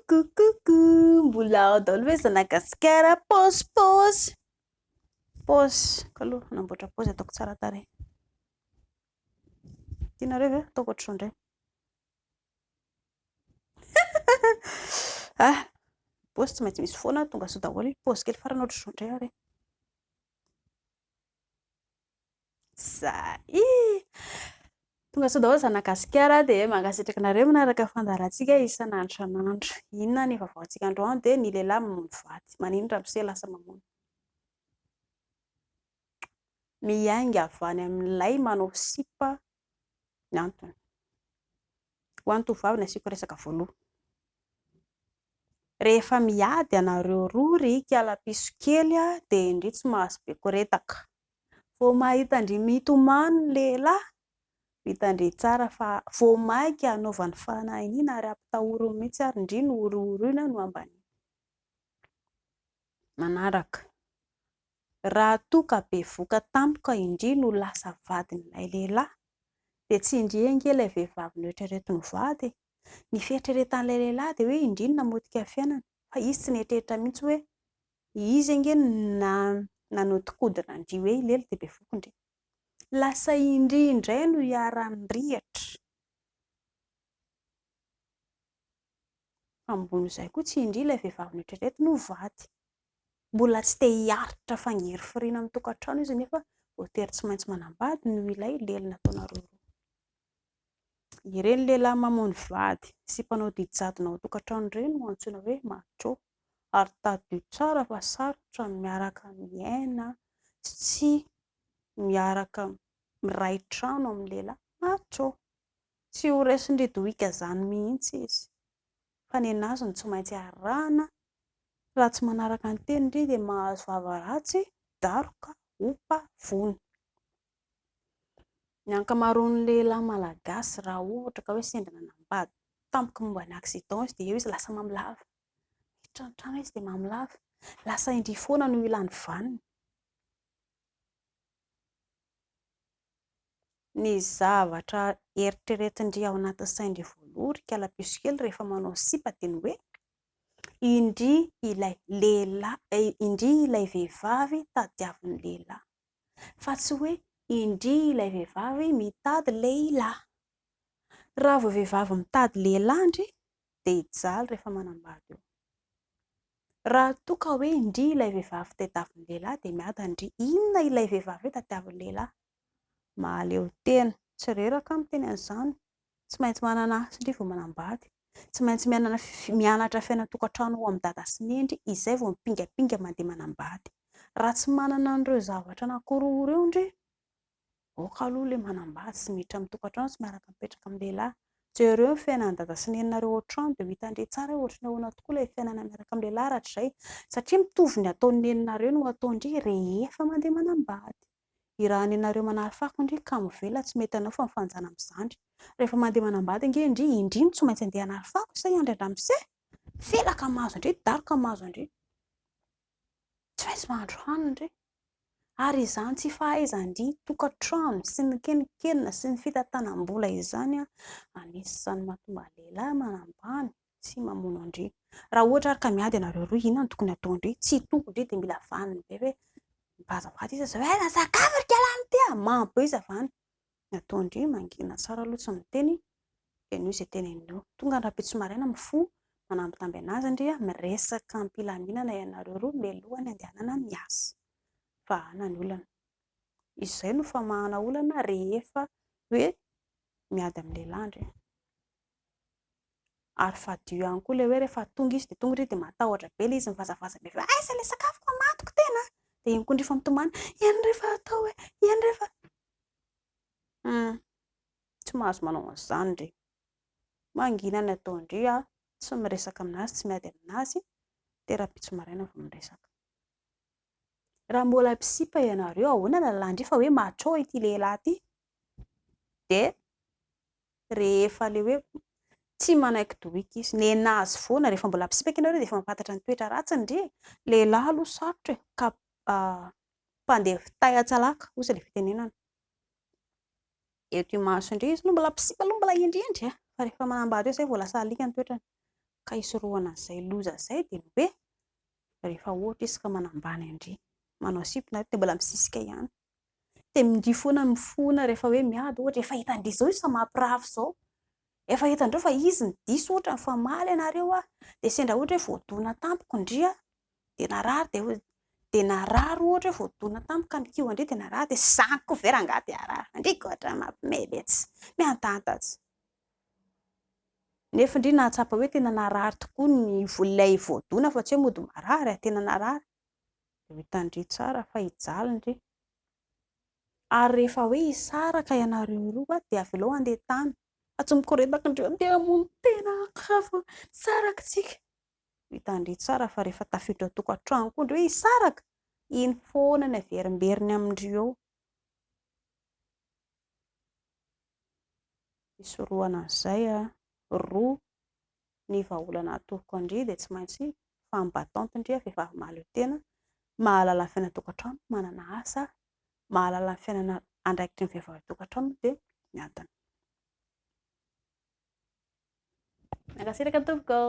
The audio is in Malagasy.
Coucou, mbola ao daholo hoe zanagasikara pause kaloha namboatra pause ataoko tsara tarehy. Tianareo ve ataoko ohatr'izao indray? Pause tsy maintsy misy foana tonga sao daholo, pause kely farany ohatr'izao indray ary. Tonga sao daholo zanagasikara dia mangasitraka anareo manaraka fandaharantsika isan'andro. Inona ny vaovaontsika androany dia ny lehilahy mamono vady. Manindry amin'izay lasa mamono. Miainga avy any amin'ilay manao sipa ny antony. Ho an'ny tovovavy no asiako resaka voaloha. Rehefa miady anareo roa rika piso kely dia indri tsy mahazo be koretaka. Vao mahita indri mitomany ny lehilahy, mitandry tsara fa vao mainka hanaovany fanahiniana ary ampitahoriny mihitsy ary indri no horohoroina no ambany. Manaraka. Raha toa ka be voka tampoka indri no lasa vadin'ilay lehilahy, dia tsy indri anga ilay vehivavy noeritreretiny ho vady. Ny fieritreretan'ilay lehilahy dia hoe indri no namotika fiainana, fa izy tsy nieritreritra mihitsy hoe izy anga nanodikodina indri hoe ilay dia be voka indri. Lasa indri indray no hiarahany rihatra. Ambony izay koa tsy indri ilay vehivavy noeritreretiny ho vady. Mbola tsy te hiaritra fangery firiana amin'ny tokantrano izy nefa voatery tsy maintsy manambady noho ilay lely nataonareo roa. Ireny lehilahy mamono vady sy mpanao didy jadona ao an-tokantrano ireny no antsoina hoe macho, ary tadio tsara fa sarotra miaraka miaina sy miaraka miray trano amin'ny lehilahy macho. Tsy ho raisindridoika izany mihitsy izy, fa ny anazy no tsy maintsy arahana. Raha tsy manaraka ny teny indri dia mahazo vava ratsy, daroka, opa, vono. Ny ankamaroan'ny lehilahy malagasy raha ohatra ka hoe sendra nanambady tampoka momba ny accident izy dia eo izy lasa mamilava. Tranotrano izy dia mamilava. Lasa indri foana no ilany vaniny. Ny zavatra eritreretindri ao anatin'ny saindri voaloha rika piso kely rehefa manao sipa dia ny hoe indri ilay vehivavy tadiavin'ny lehilahy, fa tsy hoe indri ilay vehivavy mitady lehilahy. Raha vao vehivavy mitady lehilahy indri dia hijaly rehefa manambady eo. Raha toa ka hoe indri ilay vehivavy tadiavin'ny lehilahy dia miady indri inona ilay vehivavy hoe tadiavin'ny lehilahy. Mahaleo tena, tsy reraka amin'ny teny an'izany. Tsy maintsy manana asa indri vao manambady. Tsy maintsy mianatra fiainan-tokantrano ao amin'ny dada sy neny izay vao mipingapinga mandeha manambady. Raha tsy manana an'ireo zavatra anankiroa ireo indri, aoka aloha ilay manambady sy miditra amin'ny tokantrano sy miaraka mipetraka amin'ny lehilahy. Jereo ny fiainan'ny dada sy neninareo ao an-trano dia ho hitandry tsara hoe ohatran'ny ahoana tokoa ilay fiainana miaraka amin'ny lehilahy rahatrizay, satria mitovy ny ataon'ny neninareo no ataondri rehefa mandeha manambady. I raha nenareo manary fako indri kamo vela tsy mety anao fa mifanjana amin'izany. Rehefa mandeha manambady anga indri no tsy maintsy andeha hanary fako sa hiandry andramose, felaka mahazo indri, daroka mahazo indri. Tsy maintsy mahandro hanina indri. Ary izany tsy fahaizandri tokantrano sy ny kenikely sy ny fitantanam-bola izany anisan'ny mahatonga lehilahy manambany sy mamono andri. Raha ohatra ary ka miady ianareo roa, inona no tokony hatao indri? Tsy tonga indri dia mila vaniny be hoe mivadibady izy hoe nazakava ry kialany ity mamy be izy avany. Ny atao indri mangina tsara aloha tsy miteny dia noho izay teneniny eo. Tonga ny Rabetsimarena mifoha manambitamby anazy indri miresaka am-pilaminana ianareo roa mialohan'ny andehanana miasa. Vahana ny olana. Izay no famahana olana rehefa hoe miady amin'ny lehilahy indri. Ary fadio ihany koa ilay hoe rehefa tonga izy dia tonga indri dia matahotra be ilay izy mivazavaza be fa aiza ilay sakafoko matoko tena. Dia iny koa indri efa mitomany, eny rehefa atao hoe eny rehefa. Tsy mahazo manao an'izany indri. Mangina ny atao indri tsy miresaka aminazy, tsy miady aminazy dia Rabetsimarena vao miresaka. Raha mbola misipa ianareo ahoana lalàna indri fa hoe macho ity lehilahy ity, dia rehefa ilay hoe tsy manaiky doiky izy, nenazy foana rehefa mbola misipaka ianareo dia efa mampahantatra ny toetra ratsiny indri. Lehilahy aloha sarotra ka mpandeha tay an-tsalaka hozy ilay fitenenana. Eto Imaso indri izy no mbola misipa aloha mbola hendrihendry fa rehefa manambady eo izay vao lasa alika ny toetrany. ka isorohana an'izay loza izay dia ny hoe rehefa ohatra isika manambany andry manao sipina dia mbola misisika ihany dia mindry foana mifoana rehefa hoe miady ohatra efa hitandry izao isa mampirafy izao efa hitandreo fa izy ny diso ohatra ny famaly ianareo dia sendra ohatra hoe voadona tampoko indria dia narary dia narary ohatra hoe voadona tampoko ka nikio andria dia narary dia zanako veranga dia arary andriko ohatra mampimely miantantatsy nefa indri nahatsapa hoe tena narary tokoa ny ilay voadona fa tsy hoe mody marary tena narary dia hitandry tsara fa hijaly indri ary rehefa hoe hisaraka ianareo roa dia avelao andeha tany fa tsy mikoretaka indreo andeha hamono tena akafa saraka tsika hitandry tsara fa rehefa tafiditra tokantrano koa indreo hoe hisaraka iny foana ny averimberiny amindreo eo isorohana an'izay roa ny vahaolana atoko andry dia tsy maintsy fambatante indria vehivavy mahaleo tena mahalala ny fiainana tokantrano manana asa mahalala ny fiainana andraikitry ny vehivavy tokantrano dia miadana miankasiraka tompoko